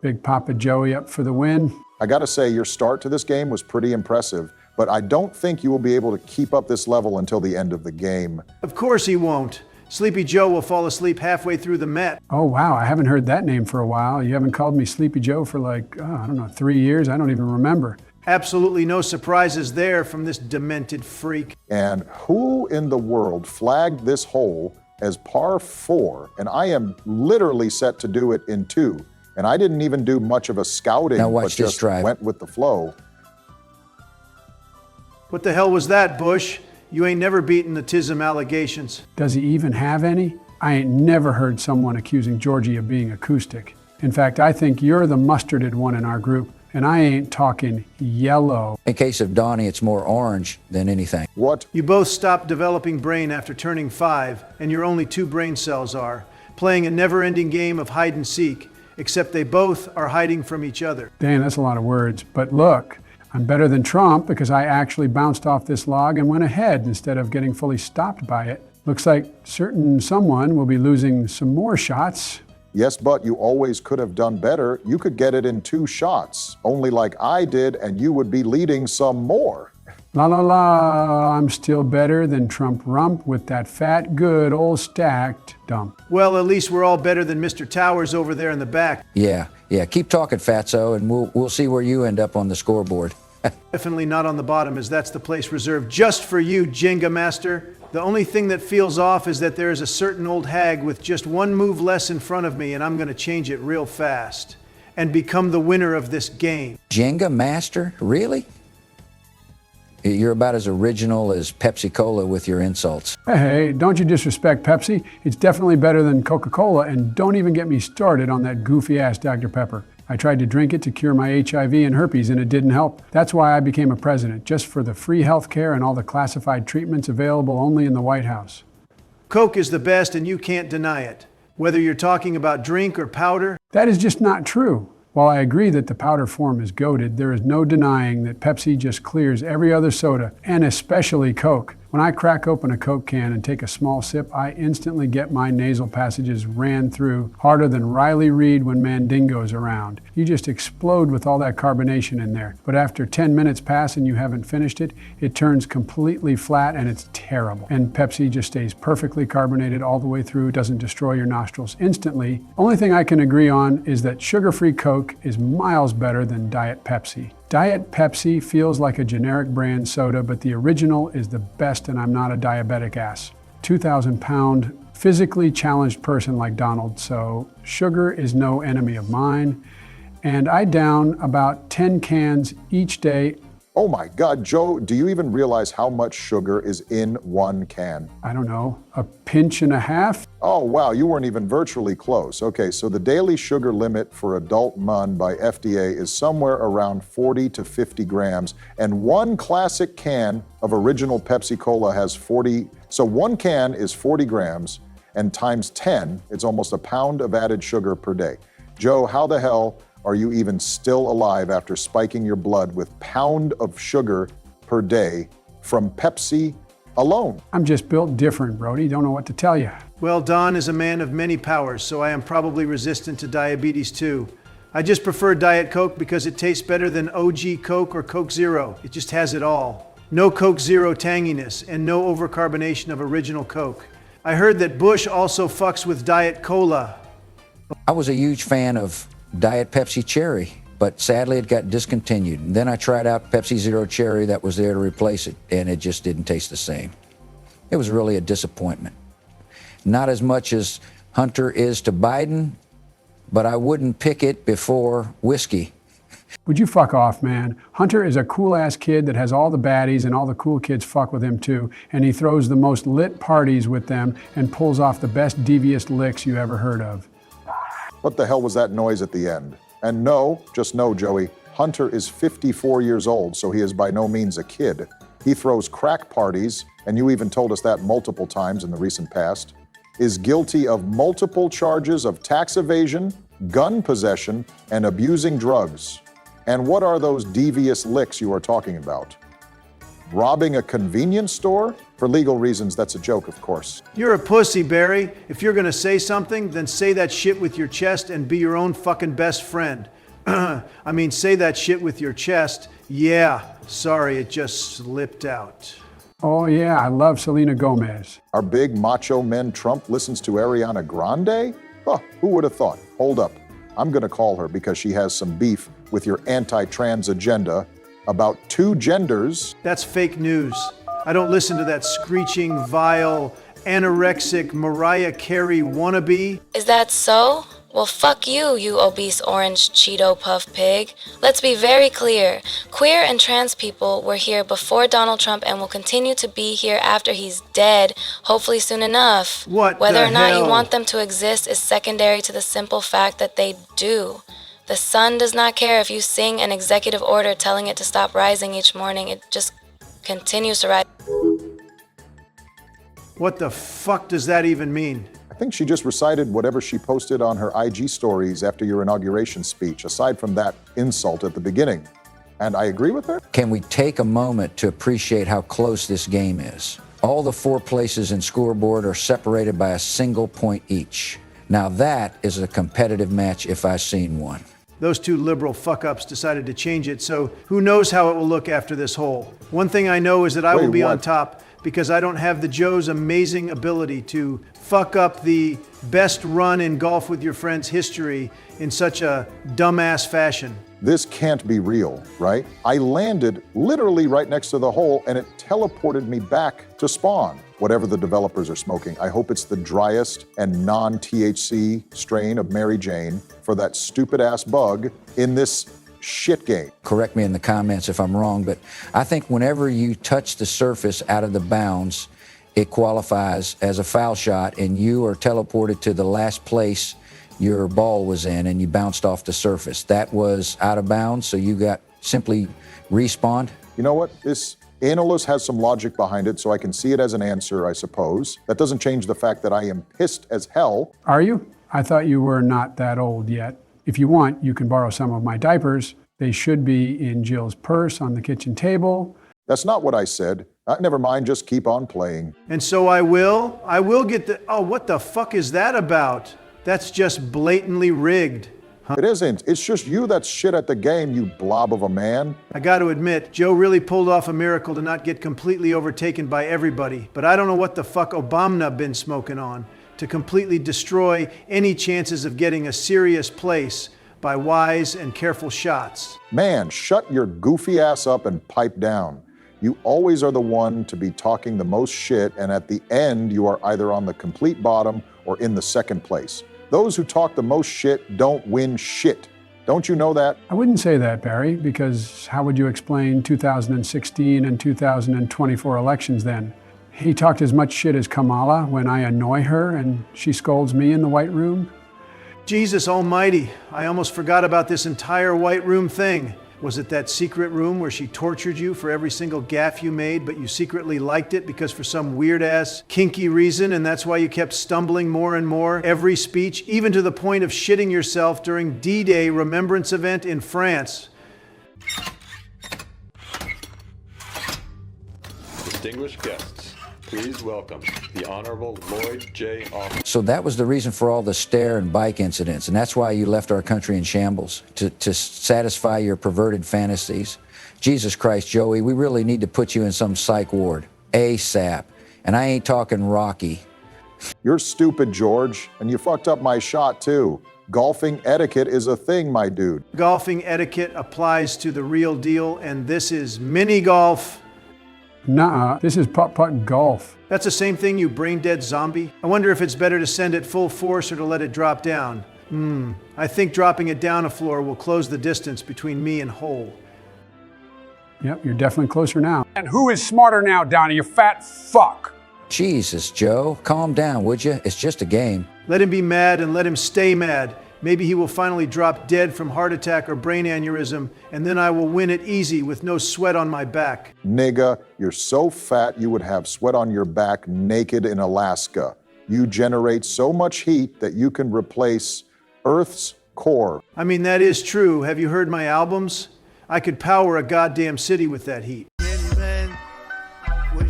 Big Papa Joey up for the win. I gotta say, your start to this game was pretty impressive, but I don't think you will be able to keep up this level until the end of the game. Of course he won't. Sleepy Joe will fall asleep halfway through the Met. Oh, wow, I haven't heard that name for a while. You haven't called me Sleepy Joe for like, I don't know, 3 years? I don't even remember. Absolutely no surprises there from this demented freak. And who in the world flagged this hole as par 4? And I am literally set to do it in 2. And I didn't even do much of a scouting, but just went with the flow. What the hell was that, Bush? You ain't never beaten the TISM allegations. Does he even have any? I ain't never heard someone accusing Georgie of being acoustic. In fact, I think you're the mustarded one in our group, and I ain't talking yellow. In case of Donnie, it's more orange than anything. What? You both stopped developing brain after turning 5, and your only 2 brain cells are, playing a never-ending game of hide and seek, except they both are hiding from each other. Dan, that's a lot of words, but look, I'm better than Trump because I actually bounced off this log and went ahead instead of getting fully stopped by it. Looks like someone will be losing some more shots. Yes, but you always could have done better. You could get it in 2 shots, only like I did, and you would be leading some more. La la la, I'm still better than Trump Rump with that fat, good, old stacked dump. Well, at least we're all better than Mr. Towers over there in the back. Yeah, keep talking, Fatso, and we'll see where you end up on the scoreboard. Definitely not on the bottom, as that's the place reserved just for you, Jenga Master. The only thing that feels off is that there is a certain old hag with just 1 move less in front of me, and I'm going to change it real fast and become the winner of this game. Jenga Master? Really? You're about as original as Pepsi-Cola with your insults. Hey, don't you disrespect Pepsi. It's definitely better than Coca-Cola, and don't even get me started on that goofy-ass Dr. Pepper. I tried to drink it to cure my HIV and herpes, and it didn't help. That's why I became a president, just for the free health care and all the classified treatments available only in the White House. Coke is the best, and you can't deny it. Whether you're talking about drink or powder. That is just not true. While I agree that the powder form is goated, there is no denying that Pepsi just clears every other soda, and especially Coke. When I crack open a Coke can and take a small sip, I instantly get my nasal passages ran through harder than Riley Reid when Mandingo's around. You just explode with all that carbonation in there. But after 10 minutes pass and you haven't finished it, it turns completely flat and it's terrible. And Pepsi just stays perfectly carbonated all the way through, doesn't destroy your nostrils instantly. Only thing I can agree on is that sugar-free Coke is miles better than Diet Pepsi. Diet Pepsi feels like a generic brand soda, but the original is the best, and I'm not a diabetic ass. 2,000-pound, physically challenged person like Donald, so sugar is no enemy of mine. And I down about 10 cans each day. Oh my God, Joe, do you even realize how much sugar is in 1 can? I don't know, a pinch and a half? Oh wow, you weren't even virtually close. Okay, so the daily sugar limit for adult mun by FDA is somewhere around 40 to 50 grams, and 1 classic can of original Pepsi-Cola has 40, so 1 can is 40 grams, and times 10, it's almost a pound of added sugar per day. Joe, how the hell are you even still alive after spiking your blood with pound of sugar per day from Pepsi alone? I'm just built different, Brody. Don't know what to tell you. Well, Don is a man of many powers, so I am probably resistant to diabetes too. I just prefer Diet Coke because it tastes better than OG Coke or Coke Zero. It just has it all. No Coke Zero tanginess and no overcarbonation of original Coke. I heard that Bush also fucks with Diet Cola. I was a huge fan of Diet Pepsi Cherry, but sadly it got discontinued. And then I tried out Pepsi Zero Cherry that was there to replace it, and it just didn't taste the same. It was really a disappointment. Not as much as Hunter is to Biden, but I wouldn't pick it before whiskey. Would you fuck off, man? Hunter is a cool-ass kid that has all the baddies, and all the cool kids fuck with him too, and he throws the most lit parties with them and pulls off the best devious licks you ever heard of. What the hell was that noise at the end? And no, just no, Joey, Hunter is 54 years old, so he is by no means a kid. He throws crack parties, and you even told us that multiple times in the recent past, is guilty of multiple charges of tax evasion, gun possession, and abusing drugs. And what are those devious licks you are talking about? robbing a convenience store? For legal reasons, that's a joke, of course. You're a pussy, Barry. If you're gonna say something, then say that shit with your chest and be your own fucking best friend. I mean, say that shit with your chest. Yeah, sorry, it just slipped out. Oh, yeah, I love Selena Gomez. Our big macho man Trump listens to Ariana Grande? Huh, who would have thought? Hold up. I'm going to call her because she has some beef with your anti-trans agenda about two genders. That's fake news. I don't listen to that screeching, vile, anorexic Mariah Carey wannabe. Is that so? Well, fuck you, you obese orange Cheeto puff pig. Let's be very clear. Queer and trans people were here before Donald Trump and will continue to be here after he's dead, hopefully soon enough. Whether or not you want them to exist is secondary to the simple fact that they do. The sun does not care if you sing an executive order telling it to stop rising each morning. It just continues to rise. What the fuck does that even mean? I think she just recited whatever she posted on her IG stories after your inauguration speech, aside from that insult at the beginning. And I agree with her. Can we take a moment to appreciate how close this game is? All the 4 places in scoreboard are separated by a single point each. Now that is a competitive match if I've seen one. Those two liberal fuck-ups decided to change it, so who knows how it will look after this hole. One thing I know is that I will be on top because I don't have the Joe's amazing ability to fuck up the best run in golf with your friends history in such a dumbass fashion. This can't be real, right? I landed literally right next to the hole and it teleported me back to spawn. Whatever the developers are smoking, I hope it's the driest and non-THC strain of Mary Jane for that stupid ass bug in this shit game. Correct me in the comments if I'm wrong, but I think whenever you touch the surface out of the bounds, it qualifies as a foul shot and you are teleported to the last place your ball was in and you bounced off the surface. That was out of bounds, so you got simply respawned. You know what? This analyst has some logic behind it, so I can see it as an answer, I suppose. That doesn't change the fact that I am pissed as hell. Are you? I thought you were not that old yet. If you want, you can borrow some of my diapers. They should be in Jill's purse on the kitchen table. That's not what I said. Never mind, just keep on playing. And so I will get the, oh, what the fuck is that about? That's just blatantly rigged. It isn't. It's just you that's shit at the game, you blob of a man. I got to admit, Joe really pulled off a miracle to not get completely overtaken by everybody. But I don't know what the fuck Obama been smoking on to completely destroy any chances of getting a serious place by wise and careful shots. Man, shut your goofy ass up and pipe down. You always are the one to be talking the most shit, and at the end, you are either on the complete bottom or in the second place. Those who talk the most shit don't win shit. Don't you know that? I wouldn't say that, Barry, because how would you explain 2016 and 2024 elections then? He talked as much shit as Kamala when I annoy her and she scolds me in the White Room. Jesus almighty, I almost forgot about this entire White Room thing. Was it that secret room where she tortured you for every single gaffe you made, but you secretly liked it because for some weird-ass, kinky reason, and that's why you kept stumbling more and more every speech, even to the point of shitting yourself during D-Day remembrance event in France? Distinguished guests, please welcome the Honorable Lloyd J. Austin. So that was the reason for all the stare and bike incidents, and that's why you left our country in shambles, to satisfy your perverted fantasies. Jesus Christ, Joey, we really need to put you in some psych ward, ASAP. And I ain't talking Rocky. You're stupid, George, and you fucked up my shot too. Golfing etiquette is a thing, my dude. Golfing etiquette applies to the real deal, and this is mini golf. Nuh-uh, this is putt-putt golf. That's the same thing, you brain-dead zombie. I wonder if it's better to send it full force or to let it drop down. I think dropping it down a floor will close the distance between me and hole. Yep, you're definitely closer now. And who is smarter now, Donnie, you fat fuck? Jesus, Joe, calm down, would you? It's just a game. Let him be mad and let him stay mad. Maybe he will finally drop dead from heart attack or brain aneurysm, and then I will win it easy with no sweat on my back. Nigga, you're so fat you would have sweat on your back naked in Alaska. You generate so much heat that you can replace Earth's core. I mean, that is true. Have you heard my albums? I could power a goddamn city with that heat.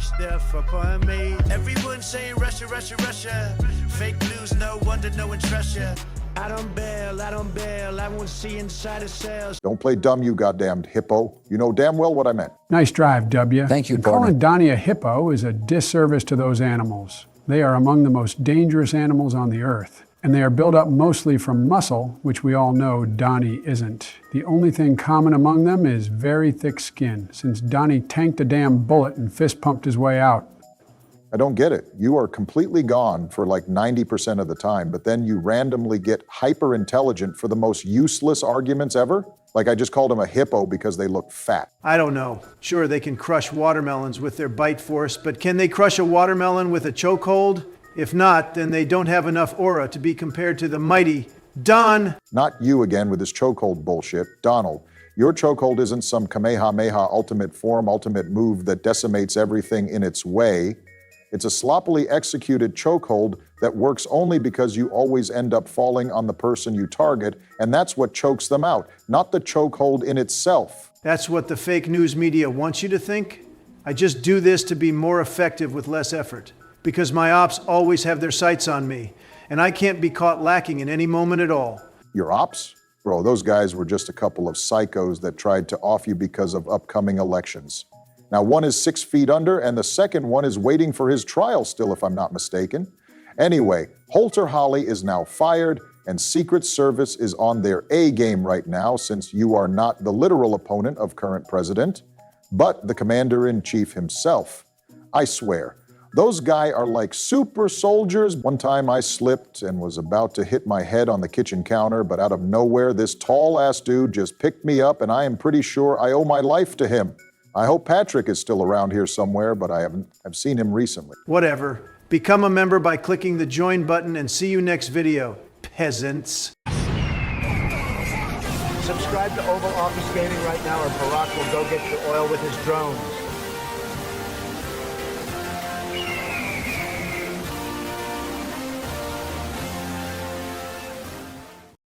step up on me. Everyone saying Russia, Russia, Russia. Fake news, no wonder no one trusts you. I don't bail, I won't see inside of cells. Don't play dumb, you goddamned hippo. You know damn well what I meant. Nice drive, W. Thank you, And partner. calling Donnie a hippo is a disservice to those animals. They are among the most dangerous animals on the earth, and they are built up mostly from muscle, which we all know Donnie isn't. The only thing common among them is very thick skin, since Donnie tanked a damn bullet and fist pumped his way out. I don't get it. You are completely gone for like 90% of the time, but then you randomly get hyper intelligent for the most useless arguments ever? Like I just called him a hippo because they look fat. I don't know. Sure, they can crush watermelons with their bite force, but can they crush a watermelon with a chokehold? If not, then they don't have enough aura to be compared to the mighty Don. Not you again with this chokehold bullshit. Donald, your chokehold isn't some Kamehameha ultimate form, ultimate move that decimates everything in its way. It's a sloppily executed chokehold that works only because you always end up falling on the person you target, and that's what chokes them out, not the chokehold in itself. That's what the fake news media wants you to think? I just do this to be more effective with less effort, because my ops always have their sights on me, and I can't be caught lacking in any moment at all. Your ops? Bro, those guys were just a couple of psychos that tried to off you because of upcoming elections. Now, one is 6 feet under, and the second one is waiting for his trial still, if I'm not mistaken. Anyway, Holter Holly is now fired, and Secret Service is on their A game right now, since you are not the literal opponent of current president, but the commander-in-chief himself. I swear, those guys are like super soldiers. One time I slipped and was about to hit my head on the kitchen counter, but out of nowhere, this tall-ass dude just picked me up, and I am pretty sure I owe my life to him. I hope Patrick is still around here somewhere, but I've seen him recently. Whatever. Become a member by clicking the join button and see you next video, peasants. Subscribe to Oval Office Gaming right now or Barack will go get your oil with his drones.